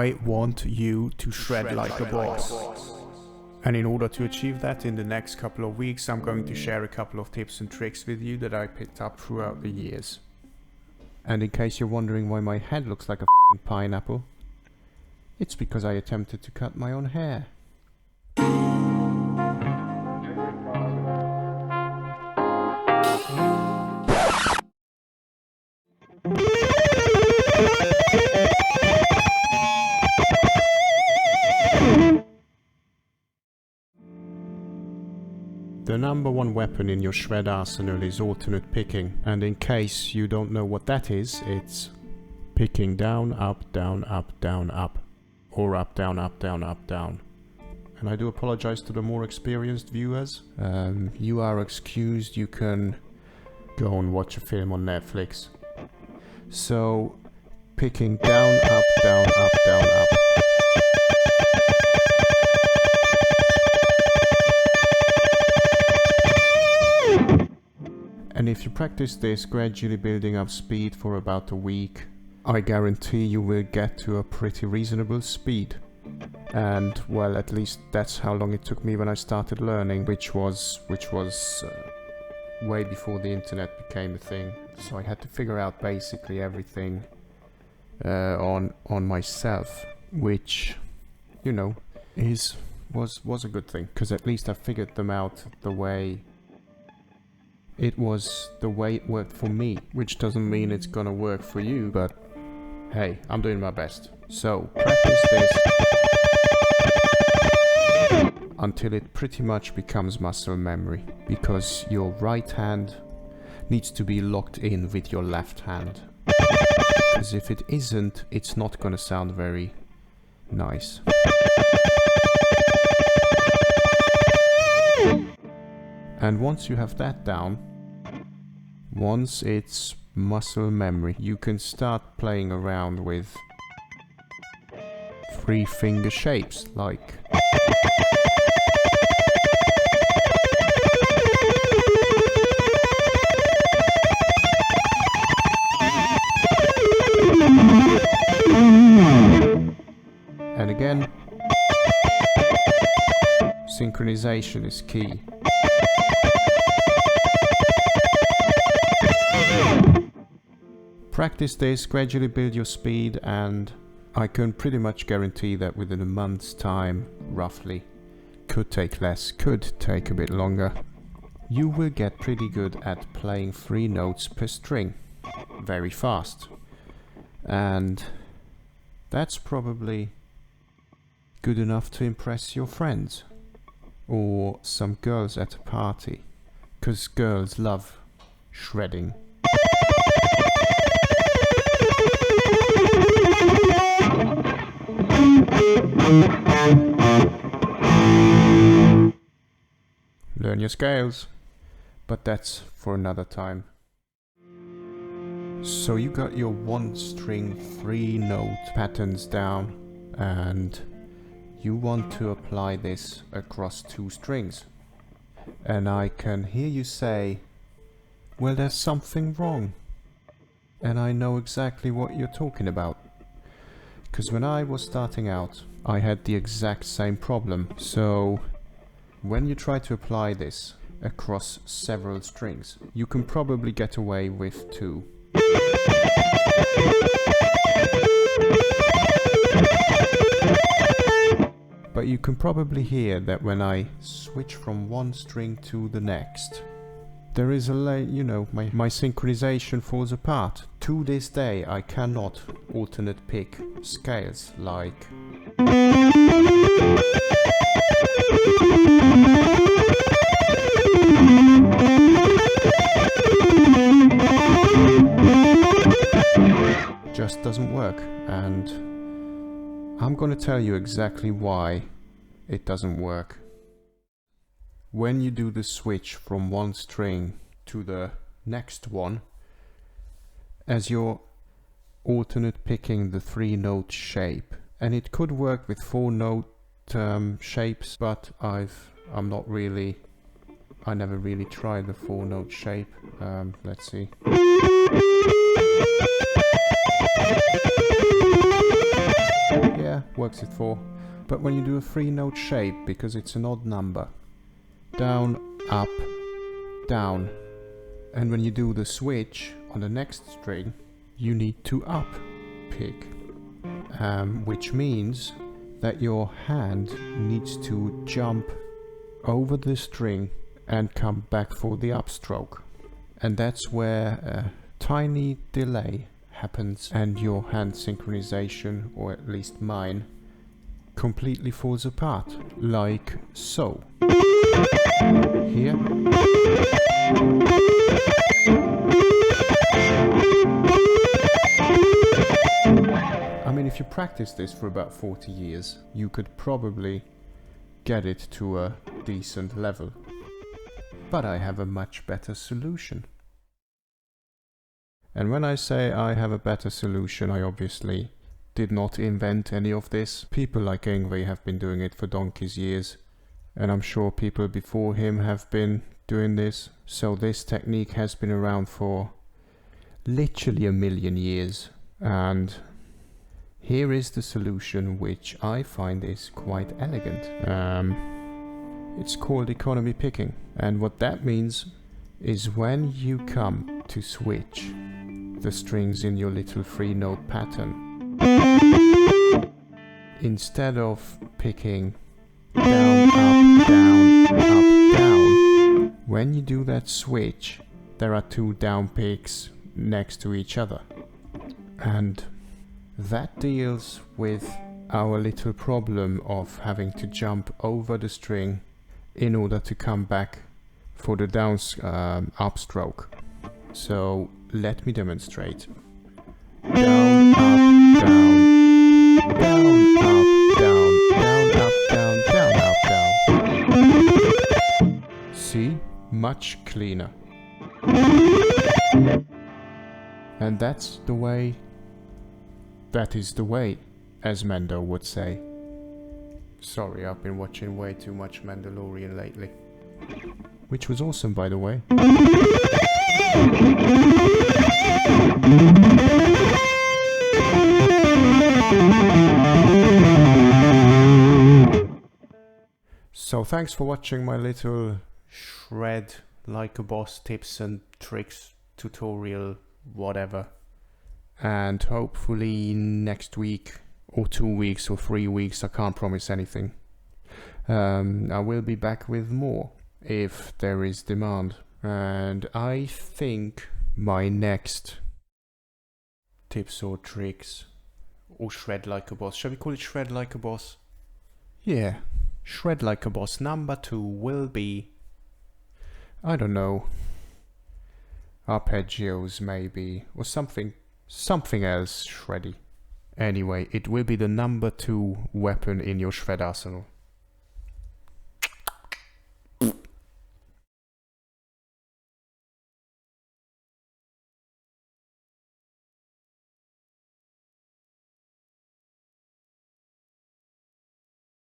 I want you to shred like a boss. And in order to achieve that, in the next couple of weeks, I'm going to share a couple of tips and tricks with you that I picked up throughout the years. And in case you're wondering why my head looks like a f***ing pineapple, it's because I attempted to cut my own hair. The number one weapon in your shred arsenal is alternate picking, and in case you don't know what that is, it's picking down, up, down, up, down, up, or up, down, up, down, up, down. And I do apologize to the more experienced viewers. You are excused, you can go and watch a film on Netflix. So, picking down, up, down, up, down, up. And if you practice this, gradually building up speed for about a week, I guarantee you will get to a pretty reasonable speed. And well, at least that's how long it took me when I started learning, which was way before the internet became a thing. So I had to figure out basically everything on myself, which, you know, was a good thing, because at least I figured them out the way it worked for me, which doesn't mean it's gonna work for you, but hey, I'm doing my best. So practice this until it pretty much becomes muscle memory, because your right hand needs to be locked in with your left hand, because if it isn't, it's not gonna sound very nice. And once you have that down, once it's muscle memory, you can start playing around with 3-finger shapes, like and again, synchronization is key. Practice this, gradually build your speed, and I can pretty much guarantee that within a month's time, roughly, could take less, could take a bit longer, you will get pretty good at playing 3 notes per string, very fast. And that's probably good enough to impress your friends, or some girls at a party, 'cause girls love shredding. Learn your scales, but that's for another time. So you got your 1-string 3-note patterns down, and you want to apply this across 2 strings. And I can hear you say, well, there's something wrong. And I know exactly what you're talking about. Because when I was starting out, I had the exact same problem. So when you try to apply this across several strings, you can probably get away with 2. But you can probably hear that when I switch from one string to the next, there is my synchronization falls apart. To this day, I cannot alternate pick scales like just doesn't work, and I'm gonna tell you exactly why it doesn't work. When you do the switch from one string to the next one, as you're alternate picking the 3-note shape, and it could work with 4-note shapes, but I never really tried the 4-note shape. Let's see. Yeah, yeah, works it for. But when you do a 3-note shape, because it's an odd number, down, up, down, and when you do the switch on the next string, you need to up pick, which means that your hand needs to jump over the string and come back for the upstroke. And that's where a tiny delay happens and your hand synchronization, or at least mine, completely falls apart, like so. Here. I mean, if you practice this for about 40 years, you could probably get it to a decent level. But I have a much better solution. And when I say I have a better solution, I obviously did not invent any of this. People like Yngwie have been doing it for donkey's years, and I'm sure people before him have been doing this. So this technique has been around for literally 1,000,000 years, and here is the solution, which I find is quite elegant. It's called economy picking, and what that means is when you come to switch the strings in your little 3-note pattern, instead of picking down, up, down, up, down, when you do that switch, there are 2 down picks next to each other. And that deals with our little problem of having to jump over the string in order to come back for the down upstroke. So let me demonstrate. Down, up, down, down, up, down, down, up, down, down, up, down. See? Much cleaner. And that's the way. That is the way, as Mando would say. Sorry, I've been watching way too much Mandalorian lately. Which was awesome, by the way. So thanks for watching my little shred like a boss tips and tricks tutorial, whatever. And hopefully next week or 2 weeks or 3 weeks, I can't promise anything, I will be back with more if there is demand. And I think my next tips or tricks or shred like a boss, shall we call it shred like a boss? Yeah, shred like a boss number 2 will be, I don't know, arpeggios maybe, or something else shreddy. Anyway, it will be the number 2 weapon in your shred arsenal.